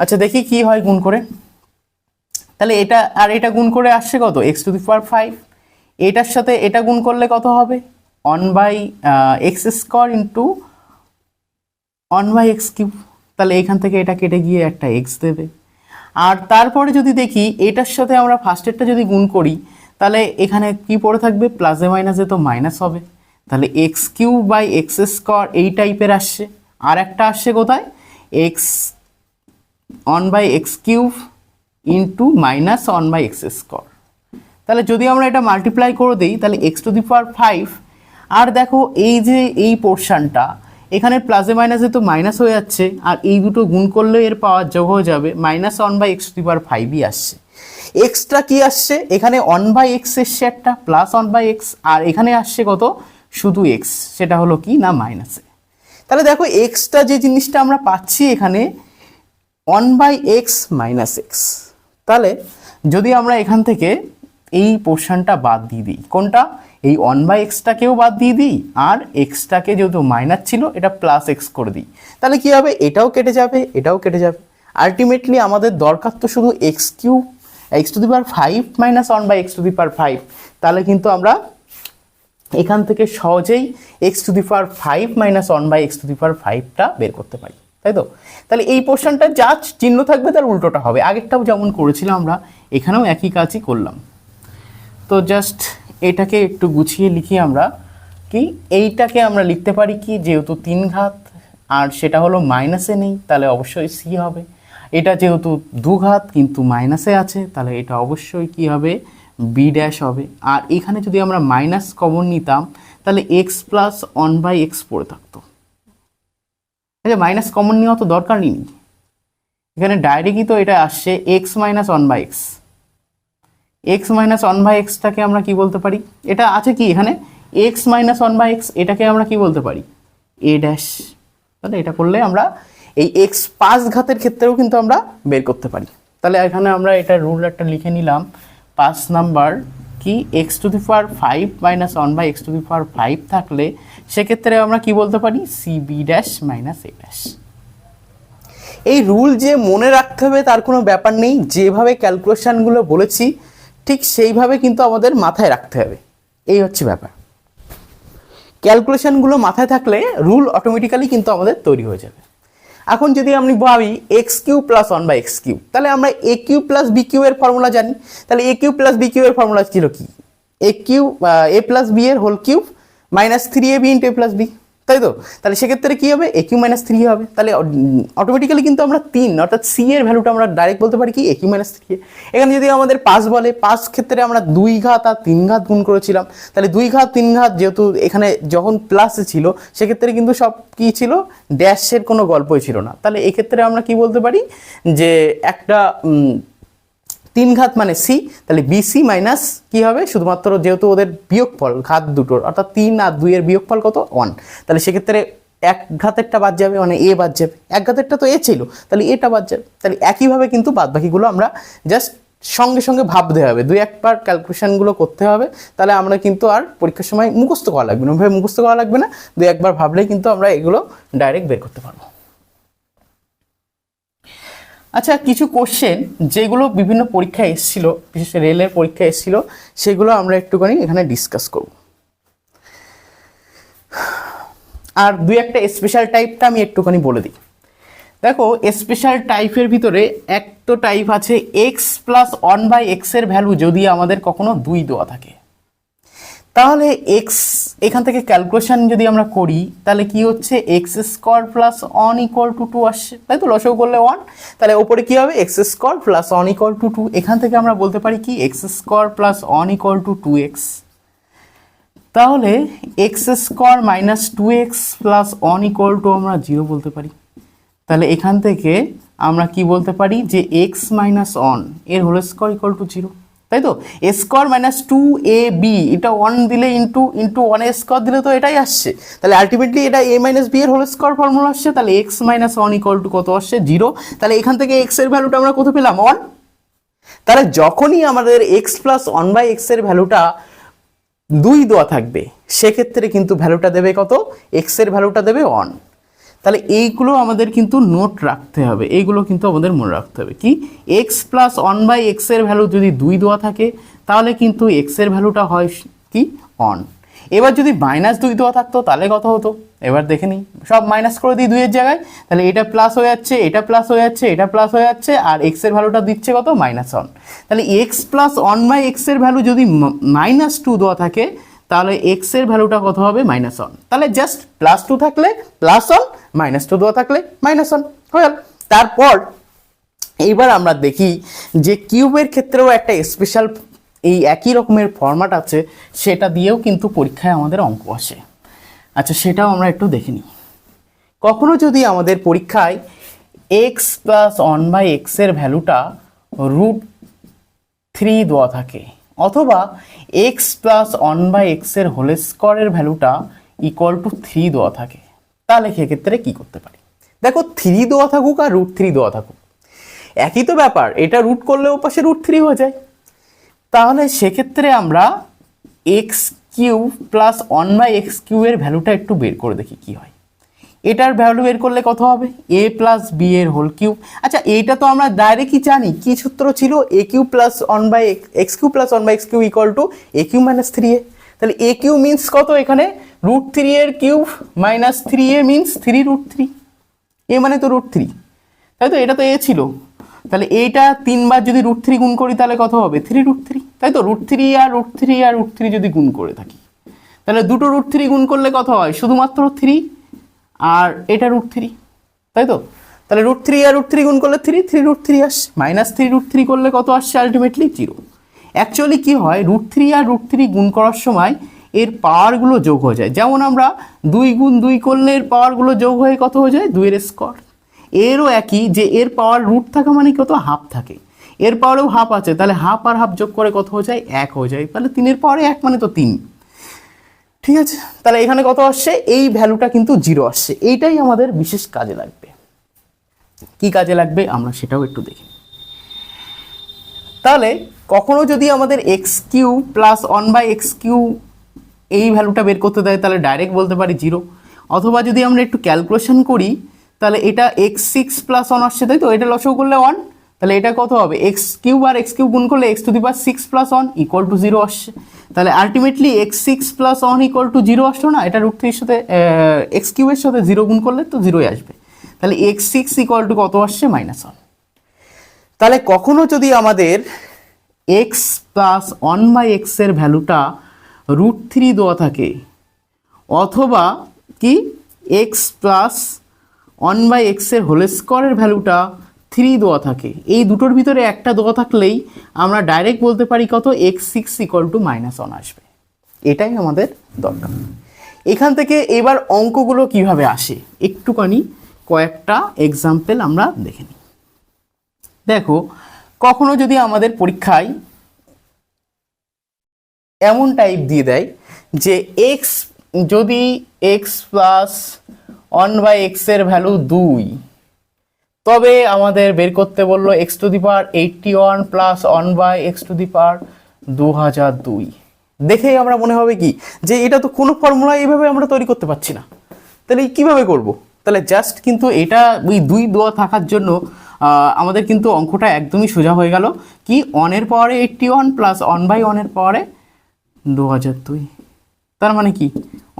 আচ্ছা দেখি কি হয় গুণ করে। তাহলে এটা আর এটা গুণ করে আসছে কত? x to the power 5। এটার সাথে এটা গুণ করলে কত হবে? 1/x square into 1/x cube. তাহলে এখান থেকে এটা কেটে গিয়ে একটা x দেবে। আর তারপরে যদি দেখি এটার সাথে আমরা ফার্স্টেরটা যদি গুণ করি তাহলে এখানে কি পড়ে থাকবে? প্লাসে মাইনাসে তো মাইনাস হবে। তাহলে x cube by x square এই টাইপের আসছে। আর একটা আসছে কোথায়? x 1/x cube into minus 1/x square. তাহলে যদি আমরা এটা মাল্টিপ্লাই করে দিই তাহলে x টু দি পাওয়ার 5, আর দেখো এই যে এই পোর্শনটা এখানে প্লাসে মাইনাসে তো মাইনাস হয়ে যাচ্ছে, আর এই দুটো গুণ করলে এর পাওয়ার যোগ হয়ে যাবে, মাইনাস 1/x টু দি পাওয়ার 5ই আসছে। এক্সটা কি আসছে? এখানে 1/x এসছে একটা, প্লাস 1/x, আর এখানে আসছে কত? শুধু x, সেটা হলো কি না মাইনাসে। তাহলে দেখো এক্সটা যে জিনিসটা আমরা পাচ্ছি এখানে 1/x মাইনাস এক্স। তাহলে যদি আমরা এখান থেকে এই পোর্শনটা বাদ দিয়ে দিই, কোনটা? এই 1/xটাকেও বাদ দিয়ে দিই, আর এক্সটাকে যেহেতু মাইনাস ছিল এটা প্লাস এক্স করে দিই, তাহলে কি হবে? এটাও কেটে যাবে, এটাও কেটে যাবে। আলটিমেটলি আমাদের দরকার তো শুধু x cube, x to the power 5 minus 1/x to the power 5। তাহলে কিন্তু আমরা এখান থেকে সহজেই x to the power 5 minus 1/x to the power 5টা বের করতে পারি, তাই তো? তাহলে এই পোর্শনটা যা চিহ্ন থাকবে তার উল্টোটা হবে। আগেরটাও যেমন করেছিলাম আমরা, এখানেও একই কাজই করলাম। তো জাস্ট এটাকে একটু গুছিয়ে লিখি আমরা কি, এইটাকে আমরা লিখতে পারি কি, যেহেতু 3 ঘাত আর সেটা হলো মাইনাসে নেই তাহলে অবশ্যই সি হবে। এটা যেহেতু 2 ঘাত কিন্তু মাইনাসে আছে তাহলে এটা অবশ্যই কি হবে? বি ড্যাশ হবে। আর এখানে যদি আমরা মাইনাস কমন নিতাম তাহলে x প্লাস 1/x পড়ে থাকতো। আচ্ছা, মাইনাস কমন নেওয়া তো দরকার নেই, এখানে ডাইরেক্টই তো এটা আসছে x minus 1/x। X minus one by এক্সটাকে আমরা কি বলতে পারি, এটা আছে কি এখানে x minus one by x, এটাকে আমরা কি বলতে পারি এ ড্যাশ। তাহলে এটা করলে আমরা এই এক্স 5 ঘাতের ক্ষেত্রেও কিন্তু আমরা বের করতে পারি। তাহলে এখানে আমরা এটা রুল একটা লিখে নিলাম 5 নাম্বার কি x to the power 5 minus one by x to the power 5 থাকলে সেক্ষেত্রে আমরা কি বলতে পারি c b dash minus a dash. এই রুল যে মনে রাখতে হবে তার কোনো ব্যাপার নেই, যেভাবে ক্যালকুলেশনগুলো বলেছি ঠিক সেইভাবে কিন্তু আমাদের মাথায় রাখতে হবে, এই হচ্ছে ব্যাপার। ক্যালকুলেশনগুলো মাথায় থাকলে রুল অটোমেটিক্যালি কিন্তু আমাদের তৈরি হয়ে যাবে। এখন যদি আমি ভাবি x cube plus one by x cube, তাহলে আমরা a cube plus b cube এর ফর্মুলা জানি। তাহলে a cube plus b cube এর ফর্মুলা ছিল কি a cube a plus b এর whole cube minus 3ab into a plus b, তাই তো? তাহলে সেক্ষেত্রে কী হবে এ কিউ মাইনাস 3 হবে। তাহলে অটোমেটিক্যালি কিন্তু আমরা 3 অর্থাৎ সি এর ভ্যালুটা আমরা ডাইরেক্ট বলতে পারি কি এ কিউ মাইনাস 3। এখানে যদি আমাদের 5 বলে 5 ক্ষেত্রে আমরা 2 ঘাত আর 3 ঘাত গুণ করেছিলাম, তাহলে 2 ঘাত 3 ঘাত যেহেতু এখানে যখন প্লাসে ছিল সেক্ষেত্রে কিন্তু সব কি ছিল ড্যাশের কোনো গল্পই ছিল না। তাহলে এক্ষেত্রে আমরা কি বলতে পারি যে একটা 3 ঘাত মানে সি, তাহলে বিসি মাইনাস কি হবে শুধুমাত্র যেহেতু ওদের বিয়োগফল ঘাত দুটোর অর্থাৎ 3 আর 2 এর বিয়োগফল কত 1, তাহলে সেক্ষেত্রে এক ঘাতেরটা বাদ যাবে মানে এ বাদ যাবে, এক ঘাতেরটা তো এ ছিল তাহলে এটা বাদ যাবে। তাহলে একইভাবে কিন্তু বাদ বাকিগুলো আমরা জাস্ট সঙ্গে সঙ্গে ভাবতে হবে, 2-1বার ক্যালকুলেশনগুলো করতে হবে, তাহলে আমরা কিন্তু আর পরীক্ষার সময় মুখস্থ করা লাগবে না, ওইভাবে মুখস্থ করা লাগবে না, 2-1বার ভাবলেই কিন্তু আমরা এগুলো ডাইরেক্ট বের করতে পারবো। আচ্ছা, কিছু কোশ্চেন যেগুলো বিভিন্ন পরীক্ষায় এসেছিল, বিশেষ করে রেলের পরীক্ষায় এসেছিল, সেগুলো আমরা একটুখানি এখানে ডিসকাস করব। আর 2-1টা স্পেশাল টাইপটা আমি একটুখানি বলে দিই। দেখো স্পেশাল টাইপের ভিতরে একটা টাইপ আছে x plus one by x এর ভ্যালু যদি আমাদের কখনো 2 দেওয়া থাকে, তাহলে এক্স এখান থেকে ক্যালকুলেশন যদি আমরা করি তাহলে কি হচ্ছে x square plus 1 equal to 2 আসছে, তাই তো? লসাগু করলে 1, তাহলে ওপরে কি হবে x square plus 1 equal to 2। এখান থেকে আমরা বলতে পারি কি x square plus 1 equal to 2x। তাহলে x square minus 2x plus 1 equal to আমরা 0 বলতে পারি। তাহলে এখান থেকে আমরা কি বলতে পারি যে এক্স মাইনাস 1 এর হোল স্কোয়ার ইকুয়াল টু 0, তাই তো? এ স্কোয়ার মাইনাস 2ab এটা 1 দিলে ইন্টু 1 এ স্কোয়ার দিলে তো এটাই আসছে, তাহলে আলটিমেটলি এটা a মাইনাস বি এর হোল স্কোয়ার ফর্মুলা আসছে। তাহলে এক্স মাইনাস 1 ইকুয়াল টু কত আসছে 0। তাহলে এখান থেকে এক্স এর ভ্যালুটা আমরা কত পেলাম 1। তাহলে যখনই আমাদের এক্স প্লাস 1 বাই এক্স এর ভ্যালুটা 2 দেওয়া থাকবে সেক্ষেত্রে কিন্তু ভ্যালুটা দেবে কত এক্স এর ভ্যালুটা দেবে 1। তাহলে এইগুলো আমাদের কিন্তু নোট রাখতে হবে, এইগুলো কিন্তু আমাদের মনে রাখতে হবে কি এক্স প্লাস 1 বাই এক্স এর ভ্যালু যদি 2 দেওয়া থাকে তাহলে কিন্তু এক্স এর ভ্যালুটা হয় কি 1। এবার যদি মাইনাস 2 দেওয়া থাকতো তাহলে কত হতো এবার দেখে নিই, সব মাইনাস করে দিই 2 এর জায়গায়, তাহলে এটা প্লাস হয়ে যাচ্ছে, এটা প্লাস হয়ে যাচ্ছে, এটা প্লাস হয়ে যাচ্ছে, আর এক্স এর ভ্যালুটা দিচ্ছে কত -1। তাহলে এক্স প্লাস 1 বাই এক্স এর ভ্যালু যদি -2 দেওয়া থাকে তাহলে এক্স এর ভ্যালুটা কত হবে -1। তাহলে জাস্ট +2 থাকলে +1, -2 দেওয়া থাকলে -1 হয়ে গেল। তারপর এইবার আমরা দেখি যে কিউবের ক্ষেত্রেও একটা স্পেশাল এই একই রকমের ফরম্যাট আছে, সেটা দিয়েও কিন্তু পরীক্ষায় আমাদের অঙ্ক আসে। আচ্ছা, সেটাও আমরা একটু দেখে নিই। কখনো যদি আমাদের পরীক্ষায় এক্স প্লাস 1 বাই এক্স এর ভ্যালুটা √3 দেওয়া থাকে অথবা এক্স প্লাস 1 বাই এক্স এর হোল স্কোয়ারের ভ্যালুটা ইকুয়াল টু 3 দেওয়া থাকে, তাহলে সেক্ষেত্রে কি করতে পারি? দেখো 3 দেওয়া থাকুক আর √3 দেওয়া থাকুক একই তো ব্যাপার, এটা রুট করলে ওপাশে √3 হয়ে যায়। তাহলে সেক্ষেত্রে আমরা x cube plus 1 by x cube এর ভ্যালুটা একটু বের করে দেখি কি হয়। এটার ভ্যালু বের করলে কত হবে এ প্লাস বি এর হোল কিউব। আচ্ছা, এইটা তো আমরা ডাইরেক্টই জানি, কি সূত্র ছিল a cube plus 1 by x cube plus 1 by x cube equal to a cube minus 3a। তাহলে এ কিউ মিনস কত এখানে √3 এর কিউব মাইনাস 3a মিনস 3√3, এ মানে তো √3, তাই তো? এটা তো এ ছিল, তাহলে এইটা 3 বার যদি √3 গুণ করি তাহলে কত হবে 3√3, তাই তো? √3 আর √3 আর √3 যদি গুণ করে থাকি তাহলে দুটো √3 গুণ করলে কত হয় শুধুমাত্র 3 আর এটা √3, তাই তো? তাহলে √3 আর √3 গুণ করলে 3 আসছে, -3√3 করলে কত আসছে আলটিমেটলি 0। অ্যাকচুয়ালি কি হয় √3 আর √3 গুণ করার সময় এর পাওয়ারগুলো যোগ হয়ে যায়, যেমন আমরা 2 গুণ 2 করলে এর পাওয়ারগুলো যোগ হয়ে কত হয়ে যায় 2 এর স্কোয়ার। এরও একই যে এর পাওয়ার রুট থাকা মানে কত হাফ থাকে, এর পাওয়ারেও হাফ আছে, তাহলে হাফ আর হাফ যোগ করে কত হয়ে যায়, 1 হয়ে যায়। তাহলে 3 এর পাওয়ারে 1 মানে তো 3। ঠিক আছে, তাহলে এখানে কত আসছে, এই ভ্যালুটা কিন্তু 0 আসছে। এইটাই আমাদের বিশেষ কাজে লাগবে। কি কাজে লাগবে আমরা সেটাও একটু দেখি। তাহলে কখনো যদি আমাদের এক্স কিউ প্লাস 1/x³ এই ভ্যালুটা বের করতে দেয়, তাহলে ডাইরেক্ট বলতে পারি 0। অথবা যদি আমরা একটু ক্যালকুলেশন করি, তাহলে এটা x6 + 1 আসছে, তাই তো? এটা লসাগু করলে 1, তাহলে এটা কত হবে, x³ আর x³ গুণ করলে x⁻6 + 1 = 0 আসছে। তাহলে আলটিমেটলি x6 + 1 = 0 আসলো না? এটা √3 এর সাথে x³ এর সাথে 0 গুণ করলে তো 0ই আসবে। তাহলে x6 = কত আসছে, -1। তাহলে কখনো যদি আমাদের x + 1/x এর ভ্যালুটা √3 দেওয়া থাকে, অথবা কি x + 1/x এর হোল স্কোয়ারের ভ্যালুটা 3 দেওয়া থাকে, এই দুটোর ভিতরে একটা দেওয়া থাকলেই আমরা ডাইরেক্ট বলতে পারি কত, x6 = -1 আসবে। এটাই আমাদের দরকার। এখান থেকে এবার অঙ্কগুলো কিভাবে আসে একটুখানি কয়েকটা এক্সাম্পল আমরা দেখে নিই। দেখো, কখনো যদি আমাদের পরীক্ষায় এমন টাইপ দিয়ে দেয় যে যদি x + 1/x এর ভ্যালু 2, তবে আমাদের বের করতে বললো x⁻81 + 1/x⁻2002। দেখেই আমরা মনে হবে কি যে এটা তো কোনো ফর্মুলা এইভাবে আমরা তৈরি করতে পারছি না, তাহলে কিভাবে করব? তাহলে জাস্ট কিন্তু এটা ওই 2 দেওয়া থাকার জন্য আমাদের কিন্তু অঙ্কটা একদমই সোজা হয়ে গেল। কি 1 এর পাওয়ারে 81 + 1/1 এর পাওয়ারে 2002। তার মানে কি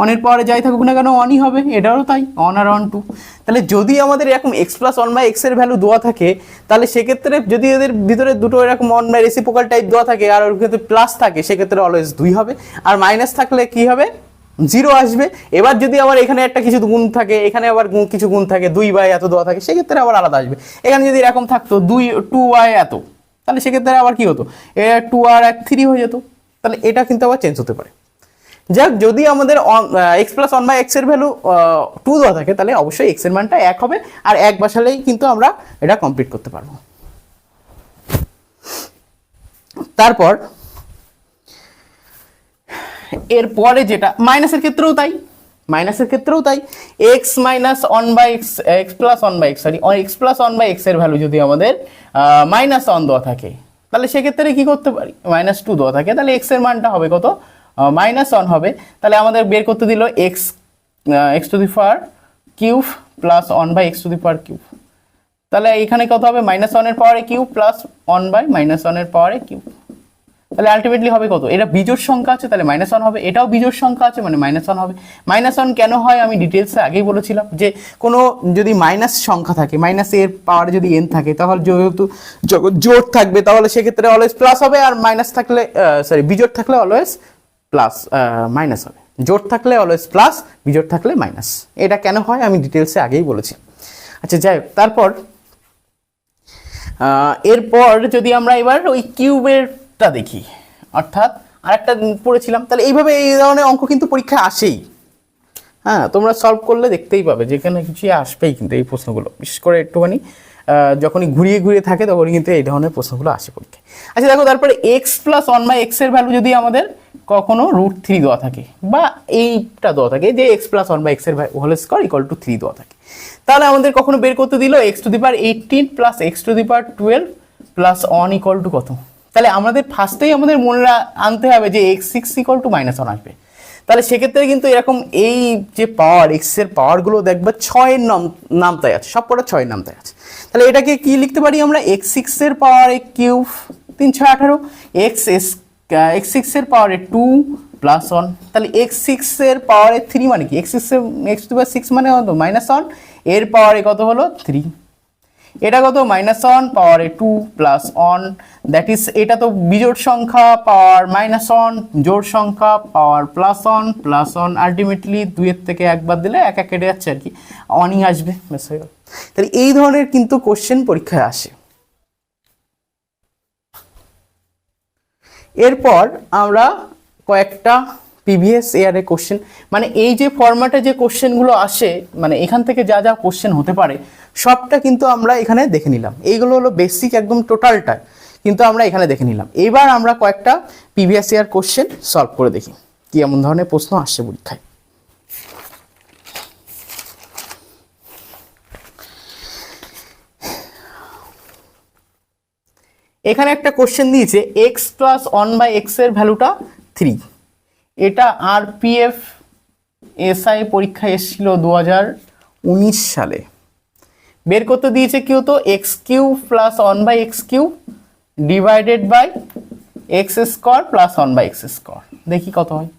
1 এর পাওয়ারে যাই থাকুক না কেন 1ই হবে, এটাও তাই, 1 আর 1 2। তাহলে যদি আমাদের এরকম x + 1/x এর ভ্যালু দেওয়া থাকে, তাহলে সেক্ষেত্রে যদি এদের ভিতরে দুটো এরকম 1 রেসিপ্রোকাল টাইপ দেওয়া থাকে আর ওর ক্ষেত্রে প্লাস থাকে, সেক্ষেত্রে অলওয়েজ 2 হবে। আর মাইনাস থাকলে কি হবে, 0 আসবে। এবার যদি আবার এখানে একটা কিছু গুণ থাকে, এখানে আবার কিছু গুণ থাকে, 2/, এত দেওয়া থাকে, সেক্ষেত্রে আবার আলাদা আসবে। এখানে যদি এরকম থাকতো 2y এত, তাহলে সেক্ষেত্রে আবার কি হতো, 2 আর 1 3 হয়ে যেত। তাহলে এটা কিন্তু আবার চেঞ্জ হতে পারে। যাক, যদি আমাদের x + 1/x এর ভ্যালু 2 দেওয়া থাকে, তাহলে অবশ্যই x এর মানটা 1 হবে, আর 1 বসালেই কিন্তু আমরা এটা কমপ্লিট করতে পারবো। তারপর এরপরে যেটা মাইনাসের ক্ষেত্রেও তাই, x - 1/x, x + 1/x, sorry x + 1/x এর ভ্যালু যদি আমাদের -1 দেওয়া থাকে, তাহলে সেক্ষেত্রে কি করতে পারি, -2 দেওয়া থাকে, তাহলে x এর মানটা হবে কত, -1 হবে। তাহলে আমাদের বের করতে দিল x³ + 1/x³। তাহলে এখানে কত হবে, -1 এর পাওয়ারে কিউব প্লাস 1/-1 এর পাওয়ারে কিউব। তাহলে আলটিমেটলি হবে কত, এটা বিজোড় সংখ্যা আছে, তাহলে -1 হবে, এটাও বিজোড় সংখ্যা আছে, মানে -1 হবে। -1 কেন হয় আমি ডিটেলসে আগেই বলেছিলাম, যে কোনো যদি মাইনাস সংখ্যা থাকে, মাইনাস এর পাওয়ারে যদি n থাকে, তাহলে যেহেতু জোড় থাকবে, তাহলে সেক্ষেত্রে অলওয়েজ প্লাস হবে, আর মাইনাস থাকলে বিজোড় থাকলে অলওয়েজ প্লাস মাইনাস হবে। জোড় থাকলে অলওয়েজ প্লাস, বিজোড় থাকলে মাইনাস। এটা কেন হয় আমি ডিটেলসে আগেই বলেছি। আচ্ছা, যাই হোক, তারপর এরপর যদি আমরা এবার ওই কিউবেরটা দেখি, অর্থাৎ আরেকটা পড়েছিলাম, তাহলে এইভাবে এই ধরনের অঙ্ক কিন্তু পরীক্ষায় আসেই। হ্যাঁ, তোমরা সলভ করলে দেখতেই পাবে যেখানে কিছু আসবেই কিন্তু এই প্রশ্নগুলো, বিশেষ করে একটুখানি যখনই ঘুরিয়ে ঘুরিয়ে থাকে তখনই কিন্তু এই ধরনের প্রশ্নগুলো আসে পরীক্ষায়। আচ্ছা দেখো, তারপরে x + 1/x এর ভ্যালু যদি আমাদের কখনো √3 দেওয়া থাকে, বা এইটা দেওয়া থাকে যে x + 1/x এর হোল স্কোয়ার = 3 দেওয়া থাকে, তাহলে আমাদের কখনো বের করতে দিল x⁻18 + x⁻12 + 1 = কত। তাহলে আমাদের ফার্স্টেই আমাদের মনে আনতে হবে যে x6 = -1 আসবে। তাহলে সেক্ষেত্রে কিন্তু এরকম এই যে পাওয়ার, x এর পাওয়ারগুলো দেখবে 6 এর নামতায় আছে, সব কটা 6 এর নামতায় আছে। তাহলে এটাকে কি লিখতে পারি আমরা, x6 এর পাওয়ারে কিউব 3 6 18, x6 এর পাওয়ারে 2 + 1। তাহলে x6 এর পাওয়ারে 3 মানে কি, x6 মানে কত, -1, এর পাওয়ারে কত হলো 3, এটা কত, -1 পাওয়ারে 2 + 1, দ্যাট ইজ এটা তো বিজোড় সংখ্যা, পাওয়ার -1, জোড় সংখ্যা, পাওয়ার +1 আলটিমেটলি 2 এর থেকে একবার দিলে 1 কেটে যাচ্ছে আর কি, 1ই আসবে, ব্যাস হয়ে গেল। তাহলে এই ধরনের কিন্তু কোশ্চেন পরীক্ষায় আসে। এরপর আমরা কয়েকটা প্রিভিয়াস ইয়ারের কোশ্চেন, মানে এই যে ফরম্যাটে যে কোশ্চেনগুলো আসে, মানে এখান থেকে যা যা কোশ্চেন হতে পারে সবটা কিন্তু আমরা এখানে দেখে নিলাম। এইগুলো হলো বেসিক একদম টোটালটা, কিন্তু আমরা এখানে দেখে নিলাম। এবার আমরা কয়েকটা প্রিভিয়াস ইয়ার কোশ্চেন সলভ করে দেখি কি এমন ধরনের প্রশ্ন আসছে পরীক্ষায়। এখানে একটা কোশ্চেন দিয়েছে এক্স প্লাস 1/x এর ভ্যালুটা 3। এটা আরপিএফ এসআই পরীক্ষায় এসেছিল 2019 সালে। বের করতে দিয়েছে কি হতো, x cube plus 1/x cube divided by x square plus 1/x square. দেখি কত হয়।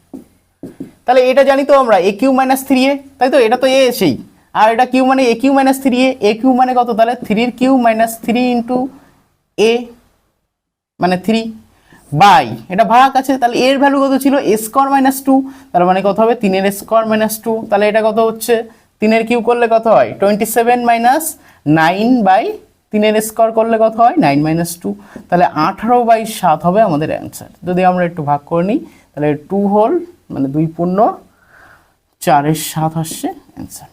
তাহলে এটা জানি তো আমরা এ কিউ মাইনাস 3a, তাই তো? এটা তো এ সেই, আর এটা কিউ মানে এ কিউ মাইনাস 3a। এ কিউ মানে কত? তাহলে 3 কিউ মাইনাস 3 ইন্টু এ মানে 3 বাই, এটা ভাগ আছে, তাহলে এর ভ্যালু কত ছিল? এ স্কোয়ার মাইনাস 2, তার মানে কত হবে? 3 এর স্কোয়ার মাইনাস 2। তাহলে এটা কত হচ্ছে? 3 এর কিউ করলে কত হয়? 27 মাইনাস 9 বাই 3 এর স্কোয়ার করলে কত হয়? 9 মাইনাস 2। তাহলে 18/7 হবে আমাদের অ্যান্সার। যদি আমরা একটু ভাগ করে নিই তাহলে 2 হোল মানে 2 পূর্ণ 4/7 আসছে অ্যান্সার।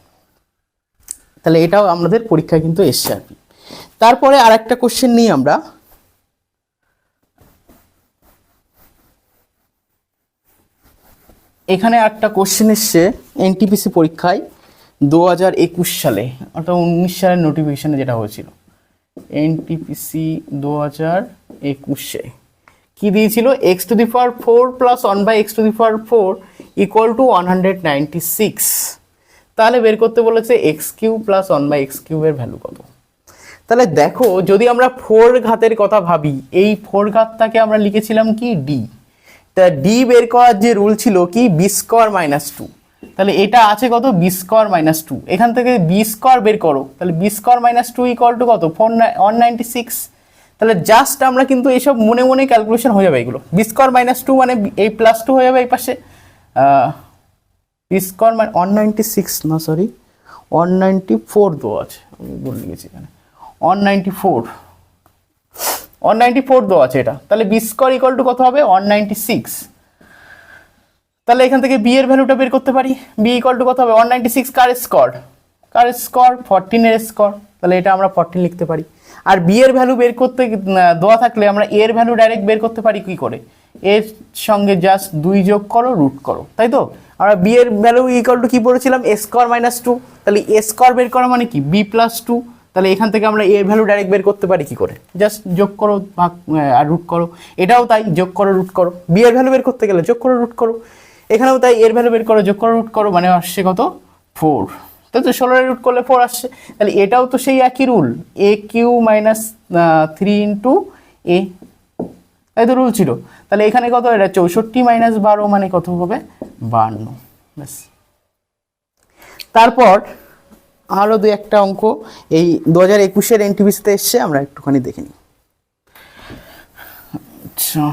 তাহলে এটাও আমাদের পরীক্ষায় কিন্তু এসছে আর কি। তারপরে আর একটা কোশ্চেন নিই আমরা। এখানে একটা কোশ্চেন এসছে এনটিপিসি পরীক্ষায় 2021 সালে, অর্থাৎ 19 সালের নোটিফিকেশনে যেটা হয়েছিল। এনটিপিসি 2021-এ কি দিয়েছিল? x⁴ plus 1/x⁴ equal to 196। তাহলে বের করতে বলেছে এক্স কিউ প্লাস 1/x কিউবের ভ্যালু কত। তাহলে দেখো, যদি আমরা 4 ঘাতের কথা ভাবি, এই 4 ঘাতটাকে আমরা লিখেছিলাম কি ডি। তা ডি বের করার যে রুল ছিল কি বি স্কোয়ার মাইনাস 2। তাহলে এটা আছে কত? B square minus 2। এখান থেকে বি স্কোয়ার বের করো, তাহলে b square minus 2 equal to কত? 196। তাহলে জাস্ট আমরা কিন্তু এইসব মনে মনে ক্যালকুলেশন হয়ে যাবে এগুলো। বি স্কোয়ার মাইনাস 2 মানে এই প্লাস 2 হয়ে যাবে এই পাশে। বি স্কোয়ার মানে 196 না, সরি 194 দেওয়া আছে, আমি বলে গেছি এখানে 194 দেওয়া আছে এটা। তাহলে বি স্কোয়ার ইকুয়াল টু কত হবে? 196। তাহলে এখান থেকে বি এর ভ্যালুটা বের করতে পারি। বি ইকুয়াল টু কত হবে? 196 কার স্কোয়ার? 14 এর স্কোয়ার। তাহলে এটা আমরা 14 লিখতে পারি। আর বি এর ভ্যালু বের করতে দেওয়া থাকলে আমরা এ এর ভ্যালু ডাইরেক্ট বের করতে পারি কি করে? এর সঙ্গে জাস্ট 2 যোগ করো, রুট করো, তাই তো? আমরা বি এর ভ্যালু ইকুয়াল টু কি পড়েছিলাম? A square minus 2। তাহলে এ স্কোয়ার বের করা মানে কি? B plus 2। তাহলে এখান থেকে আমরা এর ভ্যালু ডাইরেক্ট বের করতে পারি কি করে? জাস্ট যোগ করো, ভাগ আর রুট করো। এটাও তাই, যোগ করো, রুট করো। বি এর ভ্যালু বের করতে গেলে যোগ করো, রুট করো। এখানেও তাই, এর ভ্যালু বের করো, যোগ করো, রুট করো, মানে আসছে কত? 4। তাই তো? 16 রুট করলে 4 আসছে। তাহলে এটাও তো সেই একই রুল, এ কিউ মাইনাস 3 ইন্টু এ, তাই তো রুল ছিল। তাহলে এখানে কত? এটা 64 মাইনাস 12 মানে কত হবে? 52। ব্যাস। তারপর আরও 2-1টা অঙ্ক এই 2021-এর এনটিপিসিতে এসছে, আমরা একটুখানি দেখে নিই। আচ্ছা,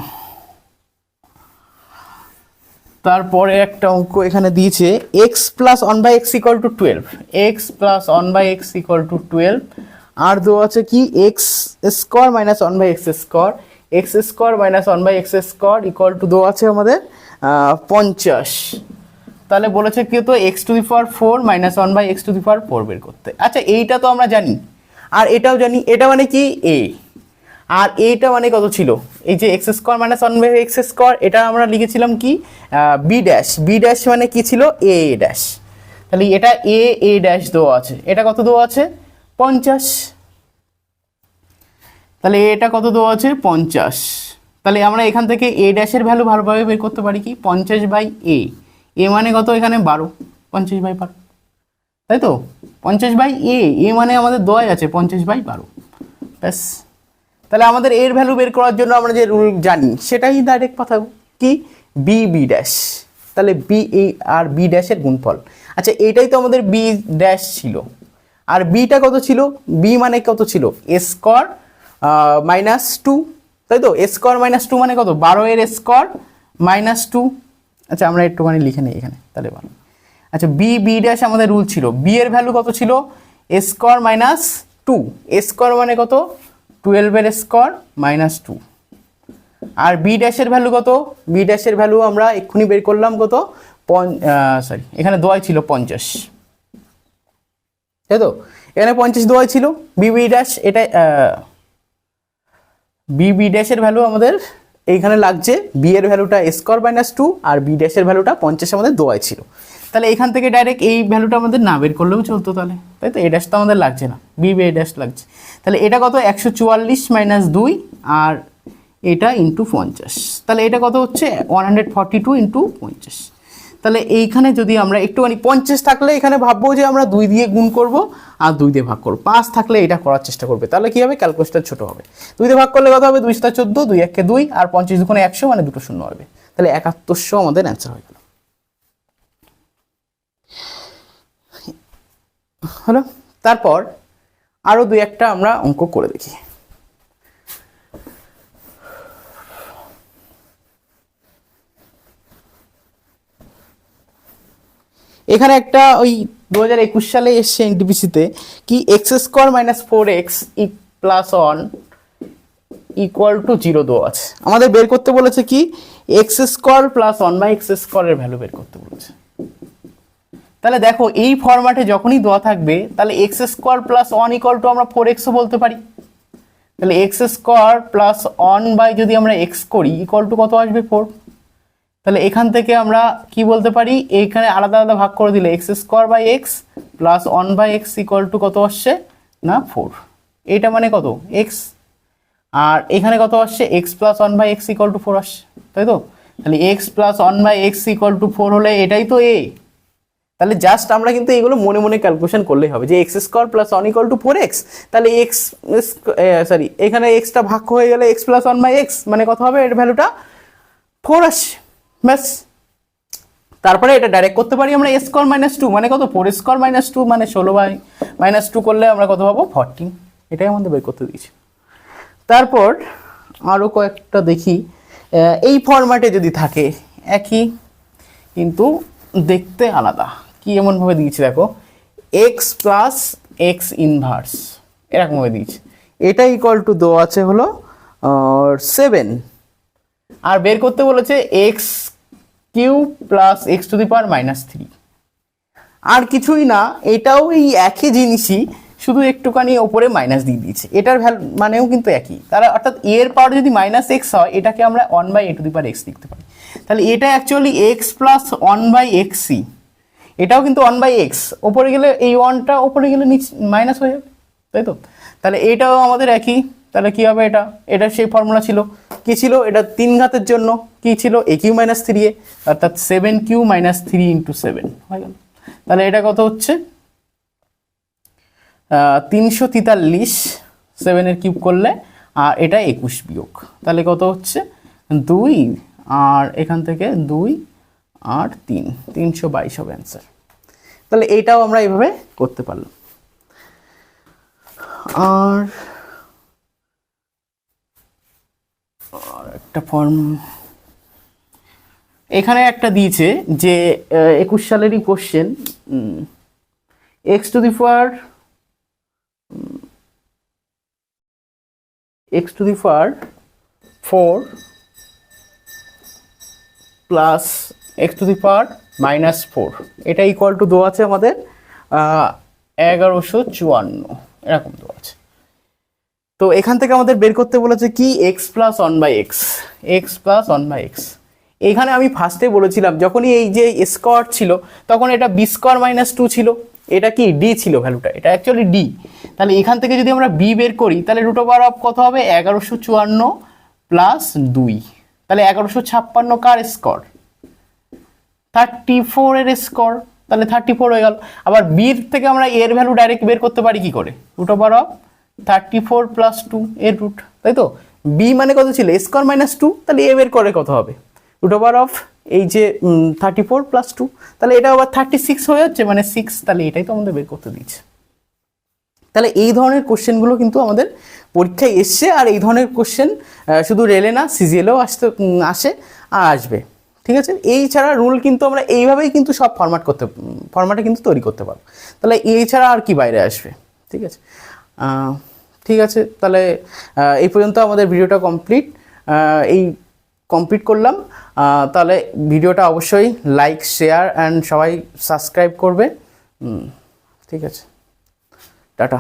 তারপরে একটা অঙ্ক এখানে দিয়েছে x plus 1/x equal to 12। X plus 1/x equal to 12। আর দেওয়া আছে কি? X square minus 1/x square, x square minus 1/x square equal to দেওয়া আছে আমাদের 50। তাহলে বলেছে কি তো x⁴ মাইনাস 1/x⁴ বের করতে। আচ্ছা, এইটা তো আমরা জানি, আর এটাও জানি। এটা মানে কি? এ। আর এইটা মানে কত ছিল? এই যে x square minus 1/x square, এটা আমরা লিখেছিলাম কি বি ড্যাশ। বি ড্যাশ মানে কি ছিল? এ ড্যাশ। তাহলে এটা এ ড্যাশ দেওয়া আছে। এটা কত দেওয়া আছে? 50। তাহলে এটা কত দেওয়া আছে? 50। তাহলে আমরা এখান থেকে এ ড্যাশের ভ্যালু ভালোভাবে বের করতে পারি কি? 50/a। এ মানে কত? এখানে 12, 50/12, তাই তো? 50/a, এ মানে আমাদের দেওয়াই আছে 50/12। ব্যাস। তাহলে আমাদের এর ভ্যালু বের করার জন্য আমরা যে রুল জানি সেটাই ডাইরেক্ট পাঠাবো কি? B dash. তাহলে বি আর বি ড্যাশের গুণফল। আচ্ছা, এইটাই তো আমাদের বি ড্যাশ ছিল। আর বিটা কত ছিল? বি মানে কত ছিল? এ স্কোয়ার মাইনাস 2, তাই তো? এ স্কোয়ার মাইনাস 2 মানে কত? 12 এর স্কোয়ার মাইনাস 2। আচ্ছা, আমরা একটুখানি লিখে নিই এখানে, তাহলে ভালো। আচ্ছা, বি ড্যাশ আমাদের রুল ছিল, বি এর ভ্যালু কত ছিল? এ স্কোয়ার মাইনাস 2। এ স্কোয়ার মানে কত? 12 এর স্কোয়ার মাইনাস 2। আর বি ড্যাশের ভ্যালু কত? বি ড্যাশের ভ্যালু আমরা এক্ষুনি বের করলাম কত? সরি, এখানে দোয়াই ছিল 50, তাই তো? এখানে 50 দোয়াই ছিল। বি ড্যাশ এটা বি ড্যাশের ভ্যালু আমাদের এইখানে লাগছে, বি এর ভ্যালুটা এ স্কোয়ার মাইনাস 2 আর বি ড্যাশের ভ্যালুটা 50 আমাদের দোয়ায় ছিল। তাহলে এখান থেকে ডাইরেক্ট এই ভ্যালুটা আমাদের না বের করলেও চলতো তাহলে, তাই তো? এ ড্যাশ তো আমাদের লাগছে না, বি এ ড্যাশ লাগছে। তাহলে এটা কত 144 মাইনাস 2 আর এটা ইন্টু 50, তাহলে এটা কত হচ্ছে 142 ইন্টু 50। তাহলে এইখানে যদি আমরা একটুখানি 50 থাকলে এখানে ভাববো যে আমরা 2 দিয়ে গুণ করব আর 2 দিয়ে ভাগ করবো, 5 থাকলে এটা করার চেষ্টা করবে, তাহলে কি হবে ক্যালকুলেশনটা ছোট হবে। 2 দিয়ে ভাগ করলে কত হবে 2 × 14, 2 × 1 = 2 আর 50 × 100 মানে দুটো শূন্য হবে, তাহলে 7100 আমাদের অ্যান্সার হয়ে গেল। হলো, তারপর আরো 2-1টা আমরা অঙ্ক করে দেখি। এখানে একটা ওই 2021 সালে এসছে এনটিপিসিতে কি x² - 4x + 1 = 0 দেওয়া আছে। আমাদের বের করতে বলেছে কি x² + 1/x² এর ভ্যালু বের করতে বলেছে। তাহলে দেখো এই ফরম্যাটে যখনই দেওয়া থাকবে তাহলে x² + 1 = আমরা 4x ও বলতে পারি। তাহলে x² + 1 যদি আমরা x করি ইকুয়াল টু কত আসবে 4। তাহলে এখান থেকে আমরা কি বলতে পারি, এইখানে আলাদা আলাদা ভাগ করে দিলে x² / x + 1/x = কত আসছে না 4। এটা মানে কত x, আর এখানে কত আসছে x + 1/x = 4 আসছে, তাই তো? তাহলে x + 1/x = 4 হলে এটাই তো a। তাহলে জাস্ট আমরা কিন্তু এগুলো মনে মনে ক্যালকুলেশন করলেই হবে যে x² + 1 = 4x, তাহলে এখানে xটা ভাগ হয়ে গেলে x + 1/x মানে কত হবে, এর ভ্যালুটা 4 আসছে, ব্যাস। তারপরে এটা ডাইরেক্ট করতে পারি আমরা a² - 2 মানে কত 4² - 2 মানে 16/-2 করলে আমরা কত পাবো 14, এটাই আমাদের বের করতে দিয়েছি। তারপর আরো কয়েকটা দেখি, এই ফরম্যাটে যদি থাকে একই কিন্তু দেখতে আলাদা, কি এমন ভাবে দিয়েছি দেখো x + x ইনভার্স এরকম ভাবে দিয়েছি, এটা ইকুয়াল টু দেওয়া আছে হলো 7 আর বের করতে বলেছে x³ + x⁻³ আর কিছুই না, এটাও এই একই জিনিসই, শুধু একটুখানি ওপরে মাইনাস দিয়ে দিয়েছে, এটার ভ্যালু মানেও কিন্তু একই। তারা অর্থাৎ এর পাওয়ার যদি -x হয় এটাকে আমরা 1/a⁴x লিখতে পারি। তাহলে এটা অ্যাকচুয়ালি x + 1/xc, এটাও কিন্তু 1/x, ওপরে গেলে এই 1টা ওপরে গেলে নিচে মাইনাস হয়ে যাবে, তাই তো? তাহলে এটাও আমাদের একই, তাহলে কি হবে এটা সেই ফর্মুলা ছিল, কি ছিল এটা 3 ঘাতের জন্য কি ছিল aq - 3a, অর্থাৎ 7q - 3 × 7 হয়ে গেল। তাহলে এটা কত হচ্ছে 343, 7 এর কিউব করলে, আর এটা 21 বিয়োগ, তাহলে কত হচ্ছে 2 আর এখান থেকে 2 আর 3, 322 হবে অ্যান্সার। তাহলে এইটাও আমরা এইভাবে করতে পারলাম। আর একটা ফর্ম এখানে একটা দিয়েছে যে 21 সালেরই কোশ্চেন, x⁴ প্লাস x⁻⁻4 এটা ইকুয়াল টু দেওয়া আছে আমাদের 1154 এরকম দেওয়া আছে। তো এখান থেকে আমাদের বের করতে বলেছে কি x + 1/x, এইখানে আমি ফার্স্টে বলেছিলাম যখনই এই যে স্কোয়ার ছিল তখন এটা b² - 2 ছিল, এটা কি d ছিল ভ্যালুটা, এটা অ্যাকচুয়ালি d। তাহলে এখান থেকে যদি আমরা b বের করি তাহলে √of কত হবে 1154 + 2, তাহলে 1156 কার স্কোয়ার 34 এর স্কোয়ার, তাহলে 34 হয়ে গেল। আবার b থেকে আমরা এর ভ্যালু ডাইরেক্ট বের করতে পারি কি করে, √of 34 + 2 এর রুট, তাই তো? b মানে কত ছিল a² - 2, তাহলে a বের করে কত হবে √of এই যে 34 + 2, তাহলে এটা আবার 36 হয়ে যাচ্ছে মানে 6, তাহলে এটাই তো আমাদের বের করতে দিচ্ছে। তাহলে এই ধরনের কোশ্চেনগুলো কিন্তু আমাদের পরীক্ষায় এসছে, আর এই ধরনের কোশ্চেন শুধু রেলে না সিজিএলেও আসে আর আসবে, ঠিক আছে? এই ছাড়া রুল কিন্তু আমরা এইভাবেই কিন্তু সব ফরম্যাটে কিন্তু তৈরি করতে পারবো, তাহলে এই ছাড়া আর কি বাইরে আসবে, ঠিক আছে? ঠিক আছে, তাহলে এই পর্যন্ত আমাদের ভিডিওটা কমপ্লিট করলাম। তাহলে ভিডিওটা অবশ্যই লাইক, শেয়ার অ্যান্ড সবাই সাবস্ক্রাইব করবে, ঠিক আছে? টাটা।